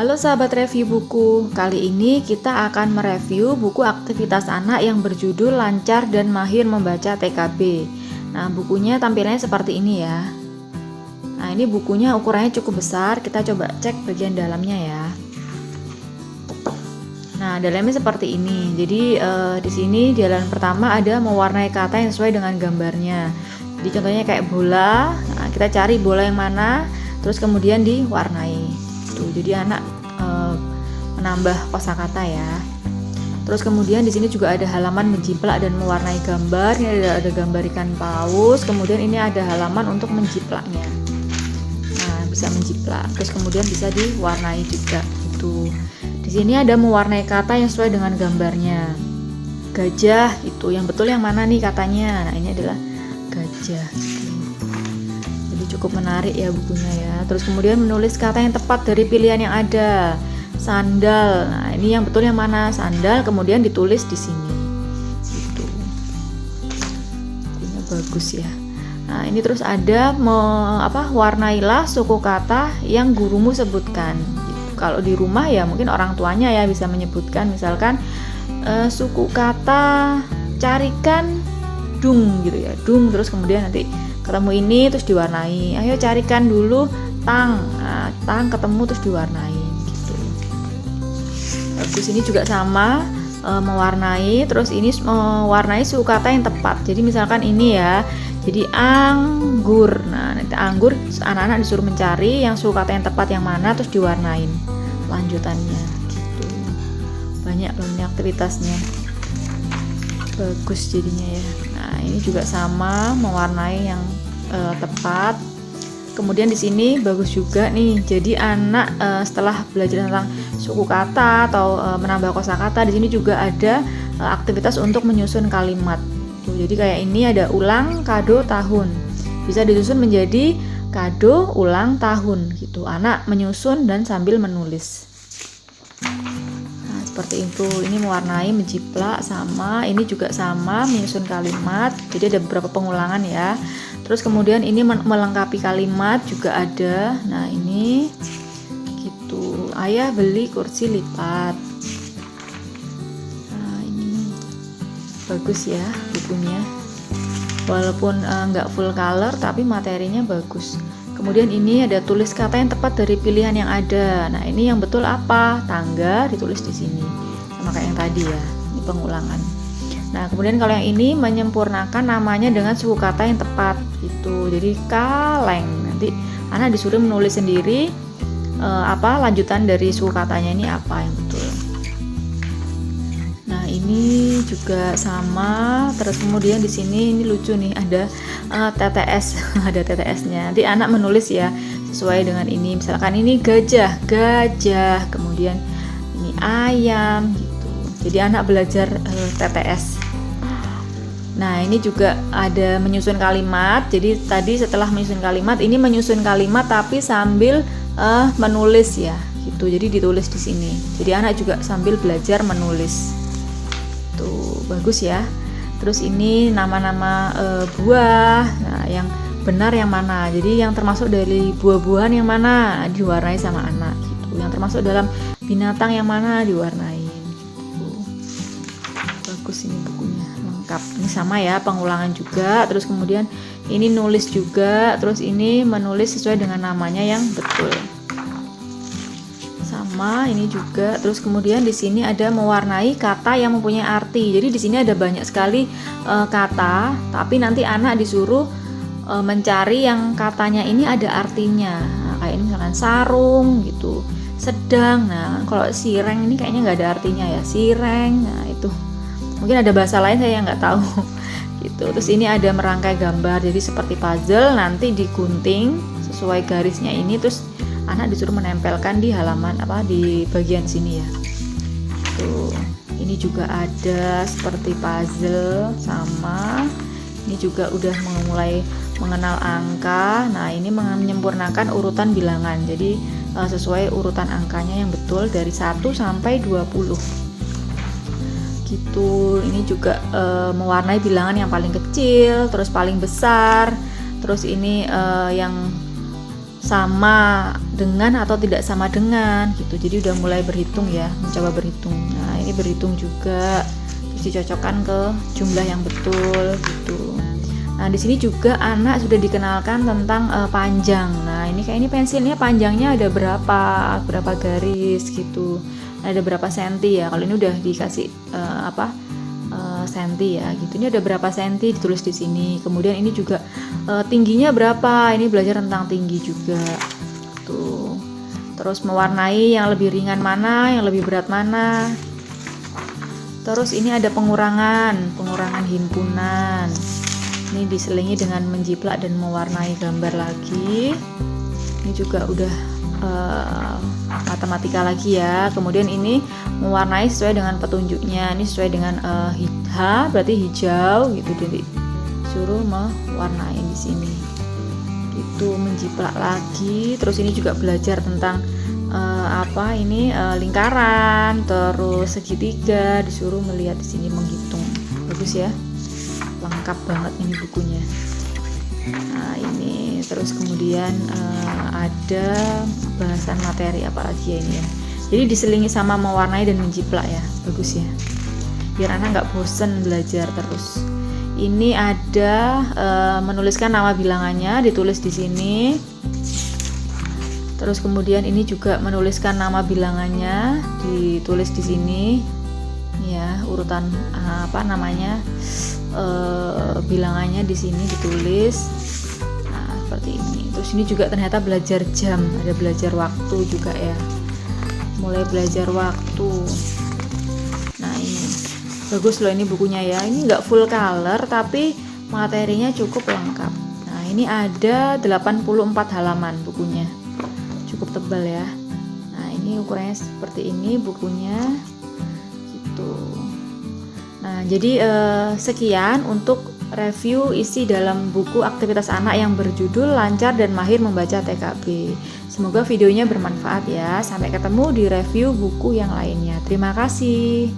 Halo sahabat review buku, kali ini kita akan mereview buku aktivitas anak yang berjudul Lancar dan Mahir Membaca TKB. Nah, bukunya tampilannya seperti ini ya. Nah, ini bukunya ukurannya cukup besar, kita coba cek bagian dalamnya ya. Nah, dalamnya seperti ini. Jadi di sini di halaman pertama ada mewarnai kata yang sesuai dengan gambarnya. Jadi contohnya kayak bola, nah, kita cari bola yang mana, terus kemudian diwarnai. Jadi anak menambah kosakata ya. Terus kemudian di sini juga ada halaman menjiplak dan mewarnai gambar. Ini ada gambar ikan paus. Kemudian ini ada halaman untuk menjiplaknya. Nah, bisa menjiplak. Terus kemudian bisa diwarnai juga. Itu. Di sini ada mewarnai kata yang sesuai dengan gambarnya. Gajah itu. Yang betul yang mana nih katanya? Nah, ini adalah gajah. Cukup menarik ya bukunya ya. Terus kemudian menulis kata yang tepat dari pilihan yang ada. Sandal. Nah, ini yang betul yang mana? Sandal, kemudian ditulis di sini. Gitu. Bukunya bagus ya. Nah, ini terus ada warnailah suku kata yang gurumu sebutkan. Gitu. Kalau di rumah ya mungkin orang tuanya ya bisa menyebutkan, misalkan suku kata carikan dung gitu ya. Dung, terus kemudian nanti ketemu ini terus diwarnai. Ayo carikan dulu tang. Nah, tang ketemu terus diwarnai gitu. Bagus, ini juga sama mewarnai. Terus ini mewarnai suku kata yang tepat. Jadi misalkan ini ya. Jadi anggur. Nah, nanti anggur anak-anak disuruh mencari yang suku kata yang tepat yang mana terus diwarnain lanjutannya gitu. Banyak loh ini aktivitasnya. Bagus jadinya ya. Nah, ini juga sama mewarnai yang tepat. Kemudian di sini bagus juga nih. Jadi anak setelah belajar tentang suku kata atau menambah kosakata, di sini juga ada aktivitas untuk menyusun kalimat. Tuh, jadi kayak ini ada ulang, kado, tahun. Bisa disusun menjadi kado, ulang, tahun gitu. Anak menyusun dan sambil menulis. Seperti itu. Ini mewarnai, menjiplak sama, ini juga sama menyusun kalimat. Jadi ada beberapa pengulangan ya. Terus kemudian ini melengkapi kalimat juga ada. Nah, ini gitu. Ayah beli kursi lipat. Nah, ini bagus ya bukunya. Walaupun nggak full color tapi materinya bagus. Kemudian ini ada tulis kata yang tepat dari pilihan yang ada. Nah, ini yang betul apa? Tangga ditulis di sini. Sama kayak yang tadi ya. Ini pengulangan. Nah, kemudian kalau yang ini menyempurnakan namanya dengan suku kata yang tepat gitu. Jadi kaleng. Nanti anak disuruh menulis sendiri lanjutan dari suku katanya ini apa yang betul. Nah, ini juga sama. Terus kemudian di sini ini lucu nih, ada TTS, ada TTS-nya. Nanti anak menulis ya sesuai dengan ini. Misalkan ini gajah, kemudian ini ayam gitu. Jadi anak belajar TTS. Nah, ini juga ada menyusun kalimat. Jadi tadi setelah menyusun kalimat, ini menyusun kalimat tapi sambil menulis ya gitu. Jadi ditulis di sini. Jadi anak juga sambil belajar menulis. Tuh, bagus ya. Terus ini nama-nama buah. Nah, yang benar yang mana? Jadi yang termasuk dari buah-buahan yang mana diwarnai sama anak gitu. Yang termasuk dalam binatang yang mana diwarnai gitu. Bagus ini bukunya, lengkap. Ini sama ya, pengulangan juga. Terus kemudian ini nulis juga. Terus ini menulis sesuai dengan namanya yang betul. Sama ini juga. Terus kemudian di sini ada mewarnai kata yang mempunyai arti. Jadi di sini ada banyak sekali kata, tapi nanti anak disuruh mencari yang katanya ini ada artinya. Nah, kayak ini misalkan sarung gitu, sedang. Nah, kalau sireng ini kayaknya nggak ada artinya ya, sireng. Nah, itu mungkin ada bahasa lain saya nggak tahu gitu. Terus ini ada merangkai gambar. Jadi seperti puzzle, nanti digunting sesuai garisnya ini, terus anak disuruh menempelkan di halaman di bagian sini ya. Tuh, ini juga ada seperti puzzle sama. Ini juga udah mulai mengenal angka. Nah, ini menyempurnakan urutan bilangan. Jadi sesuai urutan angkanya yang betul dari 1 sampai 20. Gitu. Ini juga mewarnai bilangan yang paling kecil, terus paling besar. Terus ini yang sama dengan atau tidak sama dengan gitu. Jadi udah mulai berhitung ya, mencoba berhitung. Nah, ini berhitung juga, terus dicocokkan ke jumlah yang betul gitu. Nah, di sini juga anak sudah dikenalkan tentang panjang. Nah, ini kayak ini pensilnya panjangnya ada berapa garis gitu. Ada berapa senti ya. Kalau ini udah dikasih senti ya gitu. Ini ada berapa senti ditulis di sini. Kemudian ini juga tingginya berapa. Ini belajar tentang tinggi juga. Tuh. Terus mewarnai yang lebih ringan mana, yang lebih berat mana. Terus ini ada pengurangan himpunan. Ini diselingi dengan menjiplak dan mewarnai gambar lagi. Ini juga udah matematika lagi ya. Kemudian ini mewarnai sesuai dengan petunjuknya. Ini sesuai dengan H berarti hijau gitu. Jadi suruh mewarnai di sini. Gitu, menjiplak lagi. Terus ini juga belajar tentang lingkaran, terus segitiga, disuruh melihat di sini menghitung. Bagus ya. Lengkap banget ini bukunya. Nah, ini terus kemudian ada bahasan materi apalagi ya ini ya. Jadi diselingi sama mewarnai dan menjiplak ya. Bagus ya. Biar anak nggak bosen belajar terus. Ini ada menuliskan nama bilangannya, ditulis di sini. Terus kemudian ini juga menuliskan nama bilangannya, ditulis di sini. Ya, urutan bilangannya di sini ditulis. Nah, seperti ini. Terus ini juga ternyata belajar jam, ada belajar waktu juga ya. Mulai belajar waktu. Nah, ini bagus loh ini bukunya ya. Ini nggak full color tapi materinya cukup lengkap. Nah, ini ada 84 halaman bukunya. Cukup tebal ya. Nah, ini ukurannya seperti ini bukunya. Gitu. Nah, jadi sekian untuk review isi dalam buku aktivitas anak yang berjudul Lancar dan Mahir Membaca TKB. Semoga videonya bermanfaat ya. Sampai ketemu di review buku yang lainnya. Terima kasih.